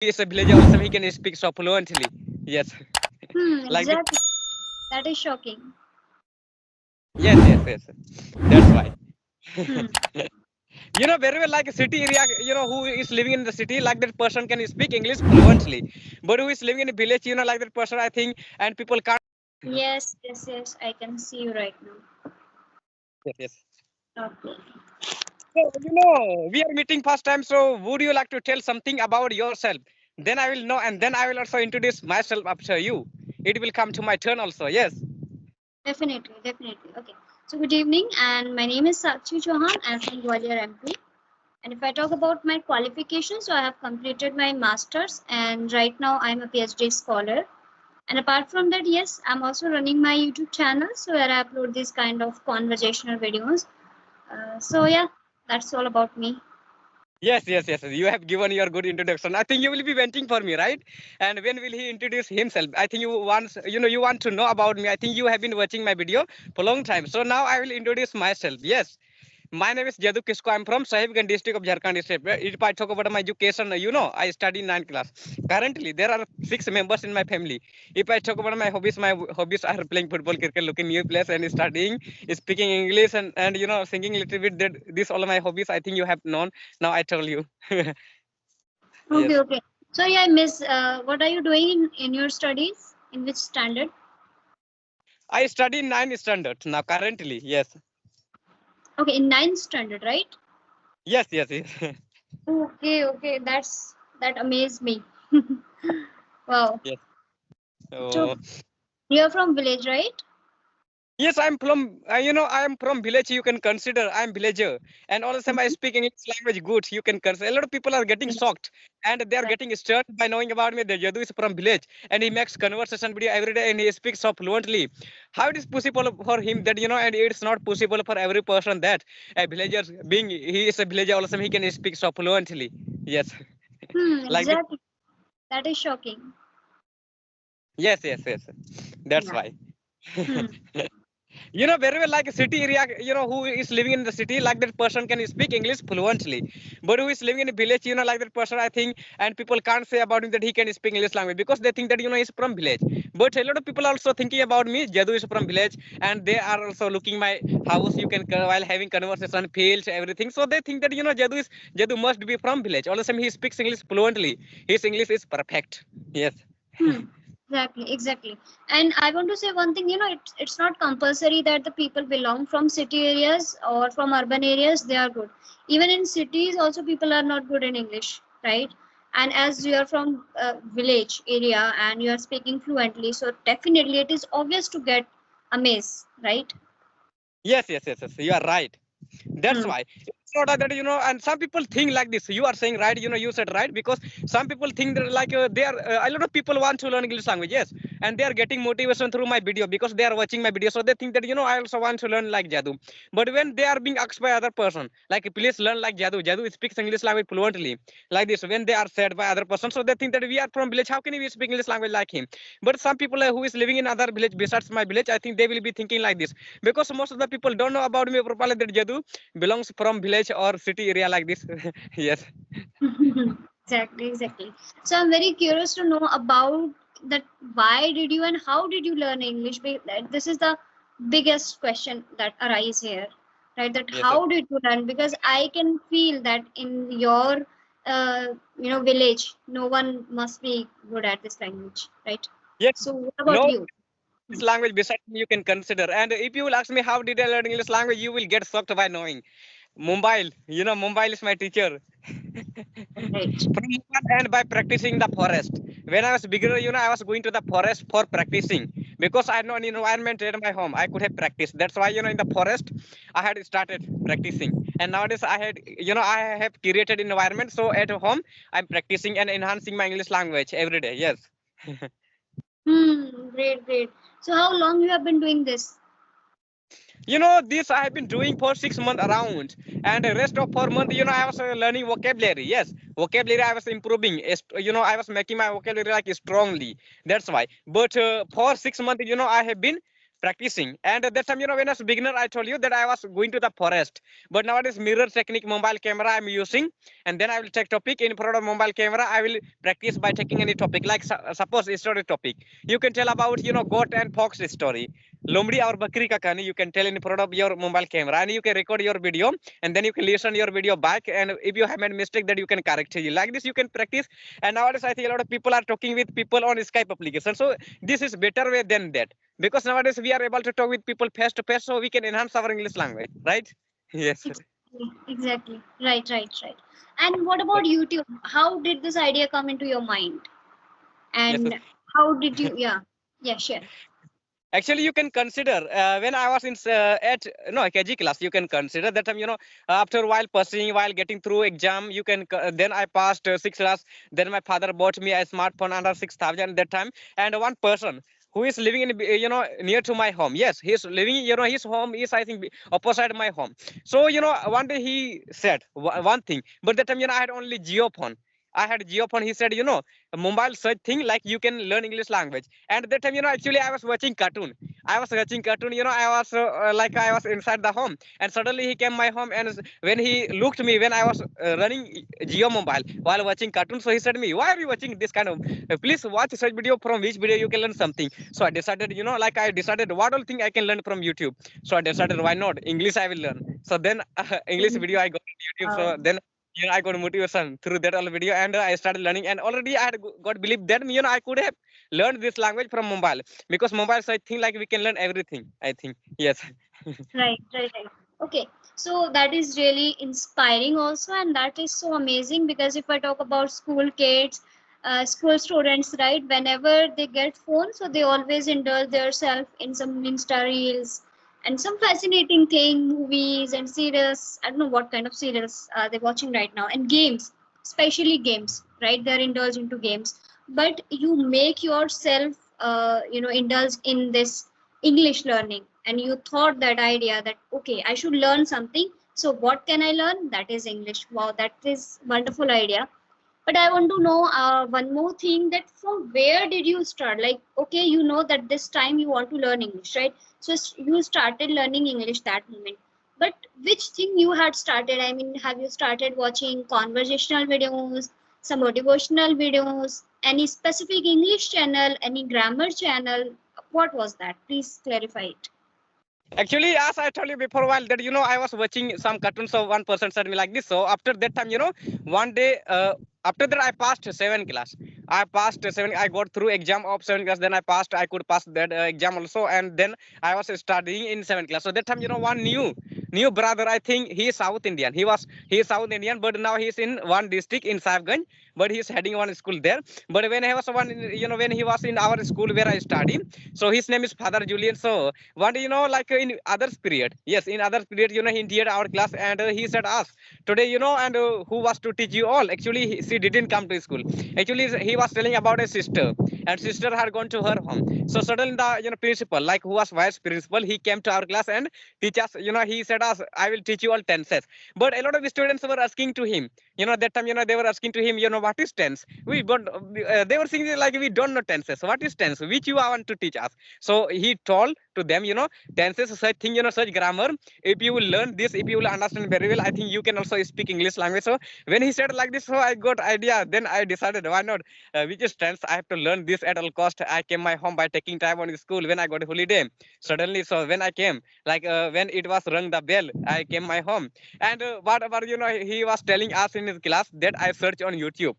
He is a villager also, he can speak so fluently. Yes. Like this. Exactly. That is shocking. Yes. That's why. Hmm. Very well, like a city area, who is living in the city, like that person can speak English fluently. But who is living in a village, like that person, I think, and people can't. Yes. I can see you right now. Yes. Okay. So, we are meeting first time. So, would you like to tell something about yourself? Then I will know, and then I will also introduce myself after you. It will come to my turn also. Yes. Definitely. Okay. So good evening, and my name is Sakshi Chauhan. I'm from Gwalior, MP. And if I talk about my qualifications, so I have completed my masters, and right now I'm a PhD scholar. And apart from that, yes, I'm also running my YouTube channel, so where I upload these kind of conversational videos. So yeah, that's all about me. Yes. You have given your good introduction. I think you will be waiting for me, right? And when will he introduce himself? I think you want to know about me. I think you have been watching my video for a long time. So now I will introduce myself. Yes. My name is Jadu Kisko. I'm from Sahibganj district of Jharkhand state. If I talk about my education, I study in 9th class. Currently, there are 6 members in my family. If I talk about my hobbies are playing football, cricket, looking new place, and studying, speaking English, and singing a little bit. That these all my hobbies. I think you have known. Now I tell you. Yes. Okay. Sorry, I miss. What are you doing in your studies? In which standard? I study in 9th standard now. Currently, yes. Okay, in ninth standard, right? Yes. Okay. That amazed me. Wow. Yes. So Oh. you're from village, right? Yes, I am from village. You can consider I'm villager, and also I Mhm. speak English language good. You can consider. A lot of people are getting shocked, and they are Right. getting stirred by knowing about me. The Jadu is from village, and he makes conversation video every day, and he speaks so fluently. How it is possible for him that and it's not possible for every person that a villager being he is a villager also he can speak so fluently. Yes, like this. Exactly. That is shocking. Yes. That's Yeah. why. Hmm. Very well, like a city area, who is living in the city, like that person can speak English fluently. But who is living in a village, like that person, I think, and people can't say about him that he can speak English language because they think that, he's from village. But a lot of people are also thinking about me, Jadu is from village, and they are also looking my house, while having conversation, fields, everything. So they think that, Jadu must be from village. All of a sudden, he speaks English fluently. His English is perfect. Yes. Hmm. Exactly. And I want to say one thing, it's not compulsory that the people belong from city areas or from urban areas, they are good. Even in cities, also people are not good in English, right? And as you are from a village area and you are speaking fluently, so definitely it is obvious to get amazed, right? Yes. You are right. That's Hmm. why it's not that and some people think like this. You are saying right. You said right because some people think that like they are a lot of people want to learn English language. Yes, and they are getting motivation through my video because they are watching my video. So they think that I also want to learn like Jadu. But when they are being asked by other person, like please learn like Jadu. Jadu speaks English language fluently. Like this, when they are said by other person, so they think that we are from village. How can we speak English language like him? But some people who is living in other village besides my village, I think they will be thinking like this because most of the people don't know about me properly that Jadu belongs from village or city area like this. Yes. Exactly. So I'm very curious to know about that. Why did you and how did you learn English? This is the biggest question that arises here, right? That Yes. how did you learn? Because I can feel that in your, uh, village, no one must be good at this language, right? Yes. So what about No you? this language besides me you can consider. And if you will ask me how did I learn English language, you will get shocked by knowing. Mumbai, Mumbai is my teacher. Right. From Mumbai and by practicing the forest. When I was bigger, I was going to the forest for practicing because I had no environment at my home. I could have practiced. That's why, in the forest, I had started practicing. And nowadays, I have created environment. So at home, I'm practicing and enhancing my English language every day. Yes. Great. So how long you have been doing this? This I have been doing for 6 months around, and the rest of 4 months, I was learning vocabulary. Yes, vocabulary I was improving. I was making my vocabulary like strongly. That's why. But for 6 months, I have been practicing. And at that time, when I was beginner, I told you that I was going to the forest. But nowadays, mirror technique, mobile camera I'm using, and then I will take topic in front of mobile camera. I will practice by taking any topic, like suppose history topic. You can tell about goat and fox story. Lomdi or Bakri ka kahani, you can tell in front of your mobile camera, and you can record your video, and then you can listen your video back. And if you have made mistake, that you can correct it. Like this, you can practice. And nowadays, I think a lot of people are talking with people on Skype application. So this is better way than that, because nowadays we are able to talk with people face to face, so we can enhance our English language, right? Yes. Exactly. Exactly. Right, right, right. And what about YouTube? How did this idea come into your mind? Yes. And how did you, yeah, yeah, share. Actually, you can consider when I was in at no KG class, you can consider that time, after while pursuing, while getting through exam, you can then I passed 6 class. Then my father bought me a smartphone under 6,000 that time, and one person who is living in near to my home. Yes, he's living. His home is, I think, opposite my home. So one day he said one thing, but that time, I had only Geo phone. I had Geo phone. He said, a mobile search thing, like you can learn English language. And at that time, actually I was watching cartoon. I was watching cartoon. I was like I was inside the home, and suddenly he came my home, and when he looked me when I was running Geo mobile while watching cartoon, so he said me, "Why are you watching this kind of? Please watch such video. From which video you can learn something." So I decided, like I decided what all thing I can learn from YouTube. So I decided, why not English I will learn. So then English video I got on YouTube. So then I got motivation through that all video, and I started learning. And already I had got belief that I could have learned this language from mobile, because mobile, so I think like we can learn everything. I think yes. Right, right, right. Okay, so that is really inspiring also, and that is so amazing because if I talk about school kids, school students, right, whenever they get phones, so they always indulge themselves in some Insta reels and some fascinating thing, movies and serials. I don't know what kind of serials they're watching right now, and games, especially games, right? They're indulged into games, but you make yourself, indulge in this English learning, and you thought that idea that okay, I should learn something. So what can I learn? That is English. Wow, that is wonderful idea. But I want to know one more thing, that from where did you start? Like, okay, you know that this time you want to learn English, right? So you started learning English that moment. But which thing you had started? I mean, have you started watching conversational videos, some motivational videos, any specific English channel, any grammar channel? What was that? Please clarify it. Actually, as I told you before a while, that I was watching some cartoons, so one person said me like this. So after that time, one day after that I passed 7 class. I passed 7. I got through exam of 7 class. Then I passed. I could pass that exam also, and then I was studying in 7 class. So that time, one new brother. I think he is South Indian. He is South Indian, but now he is in one district in Sahibganj, but he is heading one school there. But when he was when he was in our school where I study, so his name is Father Julian. So one day, like in others period, yes, in others period, he entered our class, and he said us today, and who was to teach you all. Actually, she didn't come to school. Actually, he was telling about a sister, and sister had gone to her home. So suddenly the principal, like who was vice principal, he came to our class and teach us. He said us, I will teach you all tenses. But a lot of students were asking to him. That time, they were asking to him, what is tense? They were saying like, we don't know tenses. What is tense? Which you want to teach us? So he told to them, tenses, such thing, such grammar. If you will learn this, if you will understand very well, I think you can also speak English language. So when he said like this, so I got idea. Then I decided, why not? Which is tense? I have to learn this at all cost. I came my home by taking time on school when I got a holiday. Suddenly, so when I came, like when it was rung the bell, I came my home. And whatever, he was telling us in his class, that I search on YouTube.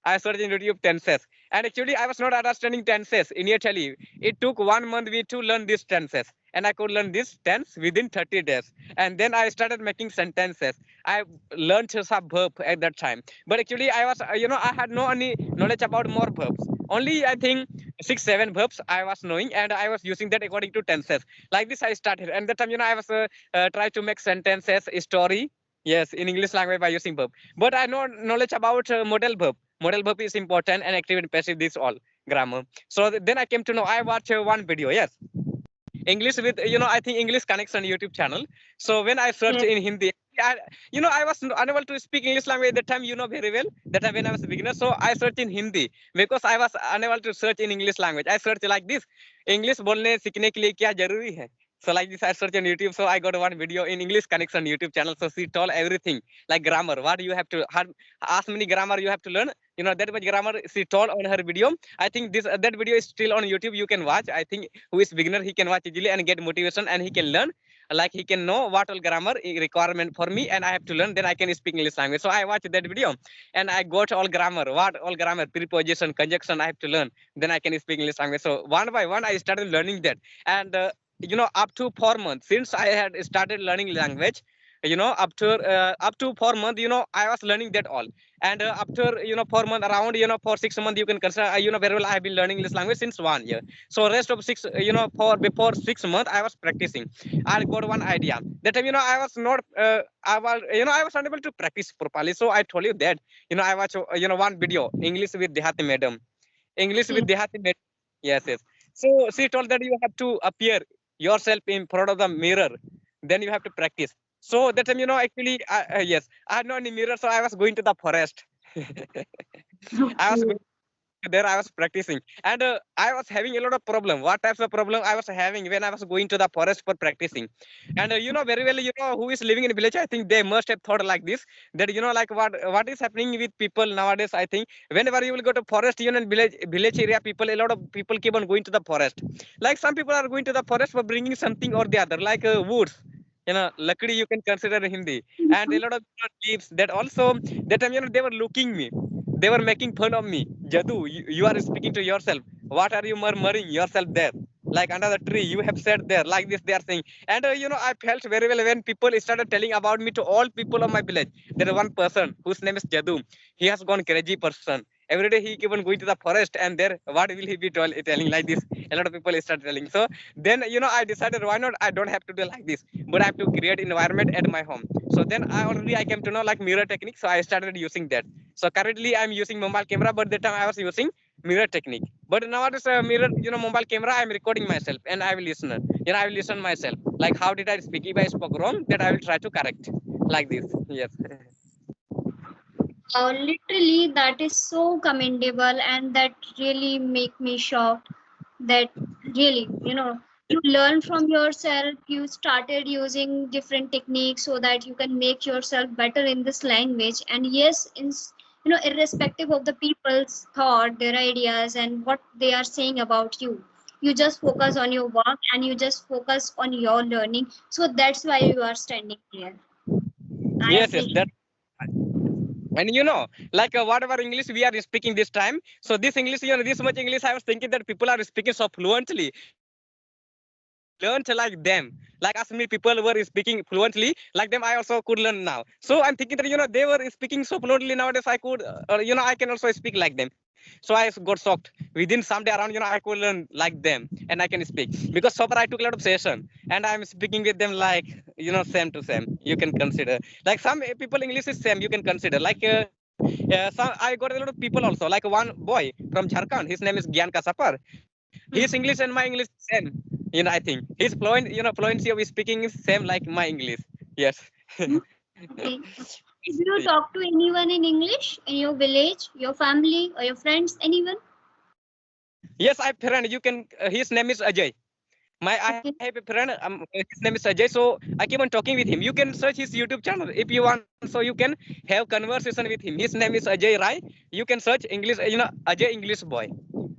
I searched in YouTube tenses. And actually, I was not understanding tenses initially. It took 1 month me to learn these tenses. And I could learn this tense within 30 days. And then I started making sentences. I learned some verb at that time. But actually, I was, I had no any knowledge about more verbs. Only, I think, 6, 7 verbs I was knowing. And I was using that according to tenses. Like this, I started. And that time, I was trying to make sentences, story. Yes, in English language by using verb. But I know knowledge about model verb. Model verb is important, and active and passive, this all grammar. So then I came to know, I watched one video, yes, English with, I think English Connection YouTube channel. So when I search Yes. in Hindi, I was unable to speak English language at that time, very well. That time when I was a beginner, so I searched in Hindi because I was unable to search in English language. I searched like this: English बोलने सीखने के लिए क्या जरूरी है? So like this, I searched on YouTube. So I got one video in English Connection YouTube channel. So she told everything like grammar. What you have to ask many grammar you have to learn. That much grammar she told on her video. I think this that video is still on YouTube. You can watch. I think who is beginner he can watch easily and get motivation and he can learn. Like he can know what all grammar requirement for me and I have to learn. Then I can speak English language. So I watched that video and I got all grammar. What all grammar, preposition, conjunction I have to learn. Then I can speak English language. So one by one I started learning that and. Up to 4 months since I had started learning language, up to 4 months, I was learning that all. And after 4 months around, for 6 months you can consider, very well I have been learning this language since 1 year. So rest of six, for before 6 months I was practicing. I got one idea that time, I was not, I was unable to practice properly. So I told you that, I watched, one video English with Dehati madam, English with Dehati madam. Yes, yes. So she told that you have to appear yourself in front of the mirror, then you have to practice. So that time, actually, yes, I had no any mirror, so I was going to the forest. I was Okay. going there, I was practicing, and I was having a lot of problem. What types of problem I was having when I was going to the forest for practicing? And very well, who is living in village, I think they must have thought like this, that like what is happening with people nowadays. I think whenever you will go to forest, in village area, people, a lot of people keep on going to the forest. Like some people are going to the forest for bringing something or the other, like woods. Luckily you can consider in Hindi, and a lot of leaves. That also that time, they were looking me, they were making fun of me. Jadu, you are speaking to yourself. What are you murmuring yourself there? Like under the tree, you have said there. Like this, they are saying. And I felt very well when people started telling about me to all people of my village. There is one person whose name is Jadu. He has gone crazy person. Every day he keep on going to the forest, and there, what will he be telling like this? A lot of people start telling. So then, I decided, why not? I don't have to do like this, but I have to create environment at my home. So then I came to know like mirror technique. So I started using that. So currently I'm using mobile camera, but that time I was using mirror technique. But nowadays mirror, mobile camera, I'm recording myself and I will listen. I will listen myself. Like how did I speak? If I spoke wrong, that I will try to correct. Like this. Yes. Literally, that is so commendable, and that really make me shocked. That really, you learn from yourself. You started using different techniques so that you can make yourself better in this language. And yes, irrespective of the people's thought, their ideas, and what they are saying about you, you just focus on your work and you just focus on your learning. So that's why you are standing here. I Yes, yes. appreciate. That. And like whatever English we are speaking this time, so this English, this much English, I was thinking that people are speaking so fluently. If I learned like them, like as many people were speaking fluently, like them, I also could learn now. So I'm thinking that they were speaking so fluently nowadays. I could, I can also speak like them. So I got shocked. Within some day around, I could learn like them and I can speak, because so far I took a lot of session and I'm speaking with them like same to same. You can consider like some people English is same. You can consider like. Some, I got a lot of people also, like one boy from Jharkhand. His name is Gyan Kasapar. His English and my English is same. I think his fluent, fluency of speaking is same like my English. Yes. Okay. Do you talk to anyone in English in your village, your family, or your friends? Anyone? Yes, I have friend. You can. His name is Ajay. I have Okay. a friend. His name is Ajay. So I keep on talking with him. You can search his YouTube channel if you want. So you can have conversation with him. His name is Ajay Rai. You can search English. Ajay English boy.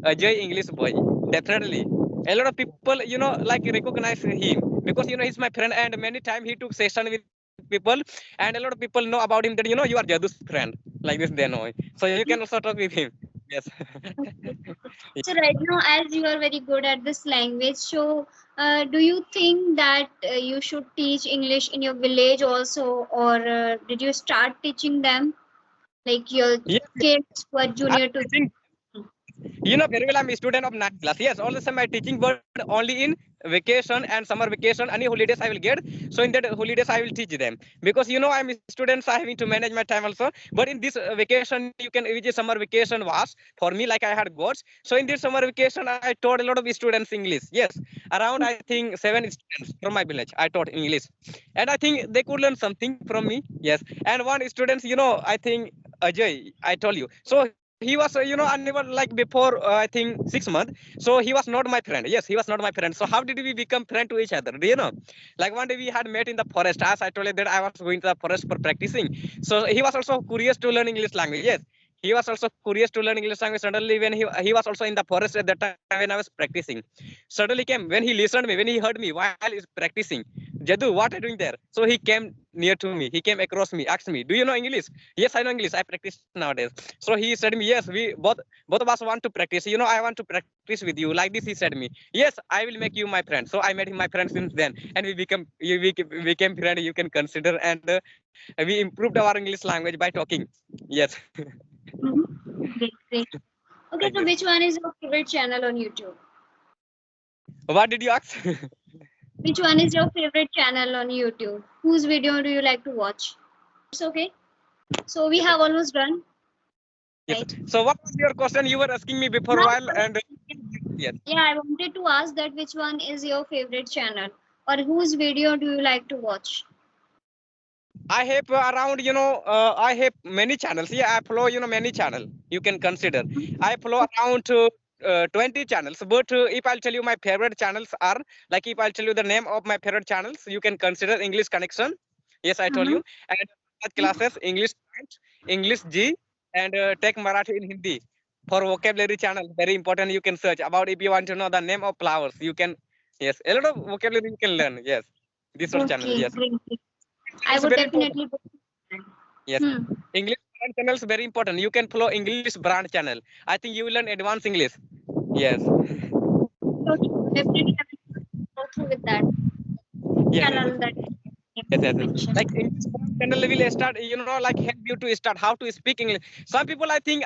Ajay English boy. Definitely. A lot of people, like recognize him because he's my friend, and many time he took session with people, and a lot of people know about him that you are Jadu's friend. Like this, they know. So you can also talk with him. Yes. Okay. So right now, as you are very good at this language, so do you think that you should teach English in your village also, or did you start teaching them like your Yes. kids who are I'm junior to teaching. them? You know very well I'm a student of 9th class. Yes, all the time I teaching, but only in vacation and summer vacation. Any holidays I will get. So in that holidays I will teach them because you know I'm a student, so I having to manage my time also. But in this vacation, you can which is summer vacation was for me like I had goals. So in this summer vacation, I taught a lot of students English. Yes, around I think 7 students from my village. I taught English, and I think they could learn something from me. Yes, and one students, you know, I think Ajay, I told you. So he was, you know, unable like before I think 6 months. So he was not my friend. Yes, he was not my friend. So how did we become friend to each other? Do you know? Like one day we had met in the forest. As I told you that I was going to the forest for practicing. So he was also curious to learn English language. Yes, he was also curious to learn English language. Suddenly, when he was also in the forest at that time when I was practicing, suddenly came when he listened me, when he heard me while he's practicing. Jadu, what are you doing there? So he came near to me. He came across me, asked me, "Do you know English?" Yes, I know English. I practice nowadays. So he said me, "Yes, we both of us want to practice. You know, I want to practice with you." Like this, he said me, "Yes, I will make you my friend." So I made him my friend since then, and we became friend. You can consider, and we improved our English language by talking. Yes. Mhm. Great, great. Okay, Like so this. which one is your favorite channel on YouTube? What did you ask? Which one is your favorite channel on YouTube? Whose video do you like to watch? It's okay. So we Yes, have almost done, yes. right? So what was your question? You were asking me before a Now, while, and yes. yeah, I wanted to ask that which one is your favorite channel or whose video do you like to watch? I have around, you know, I have many channels. Yeah, I follow, you know, many channel. You can consider. I follow around 20 channels. But if I'll tell you my favorite channels are, like if I'll tell you the name of my favorite channels, you can consider English Connection. Yes, I told Mm-hmm. you. And math classes, English Science, English G, and Tech Marathi in Hindi. For vocabulary channel, very important. You can search about if you want to know the name of flowers. You can, yes, a lot of vocabulary you can learn. Yes, this sort of channel. Okay, Yes, great, great. I it's would very important. definitely go. Yes. Hmm. English brand channel is very important. You can follow English brand channel. I think you will learn advanced English. Yes. So definitely I will go through with that Yes, yes, channel yes. that Yes, you yes, yes. mentioned. Like English channel will start, you know, like help you to start how to speak English. Some people, I think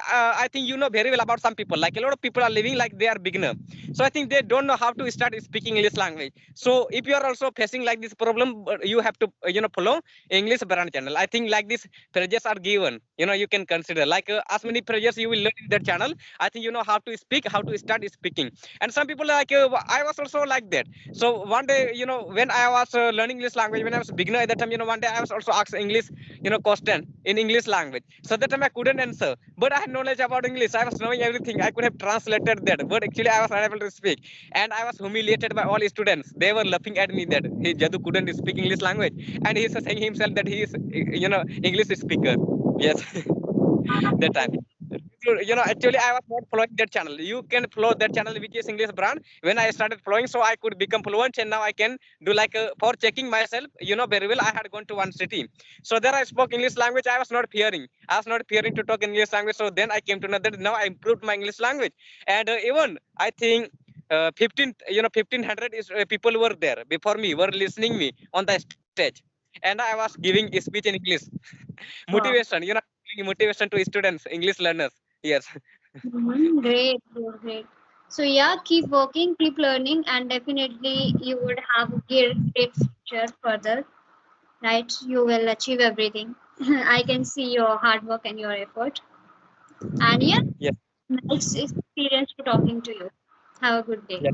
you know very well about some people. Like a lot of people are living like they are beginner. So I think they don't know how to start speaking English language. So if you are also facing like this problem, you have to, you know, follow English brand channel. I think like this phrases are given. You know, you can consider like as many phrases you will learn in that channel. I think you know how to speak, how to start speaking. And some people like I was also like that. So one day, you know, when I was learning English language, when I was beginner at that time, you know, one day I was also asked English, you know, question in English language. So that time I couldn't answer, but I had knowledge about English. I was knowing everything. I could have translated that, but actually I was unable to speak, and I was humiliated by all students. They were laughing at me that he Jadu couldn't speak English language, and he's saying himself that he is, you know, English speaker. Yes, that time. So, you know, actually I was not following that channel. You can follow that channel which is English brand. When I started following, so I could become fluent, and now I can do like for checking myself, you know, very well. I had gone to one city, so there I spoke English language. I was not fearing. I was not fearing to talk English language. So then I came to know that now I improved my English language, and even I think 15, you know, 1500 is people were there before me, were listening me on the stage, and I was giving a speech in English. Wow. Motivation, you know, giving motivation to students, English learners. Yes. Mhm. Great, great, great. So yeah, keep working, keep learning, and definitely you would have a great future further, right? You will achieve everything. I can see your hard work and your effort. And yeah, Yes. nice experience to talking to you. Have a good day. Yes.